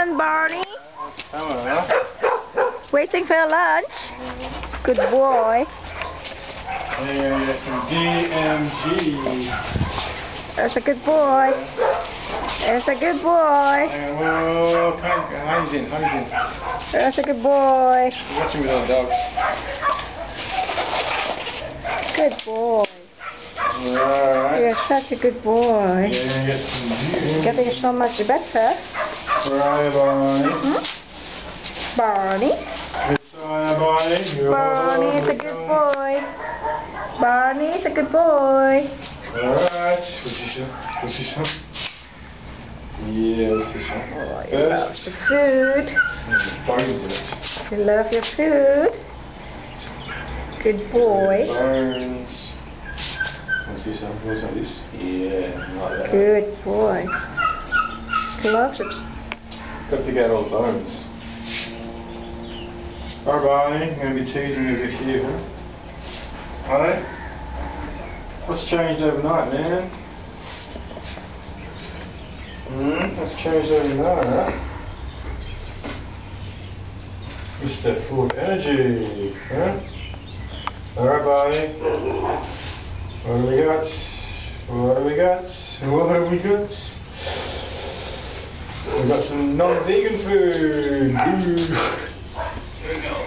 on, Barney. Come on. Waiting for lunch. Good boy. And get some DMG. That's a good boy. That's a good boy. Whoa, hands in. That's a good boy. Watching with our dogs. Good boy. Right. You're such a good boy. Yeah, get some DMG. Getting so much better. Right, Barney. Hmm? Barney. It's Barney. Barney's a good boy. Barney's a good boy. Alright, what's this one? Yeah, what's this one? Oh, you love the food. Bones in it. You love your food. Good boy. Bones. What's this one? What's this? Yeah, like that. Good boy. Loves it. Got to pick out all the bones. Alright, Barney, I'm going to be teasing you a bit here, huh? Alright? What's changed overnight, man? What's changed overnight, huh? Mr. Full of Energy, huh? Alright, Barney. What do we got? What do we got? What have we got? We got some non-vegan food. Ooh. Here we go.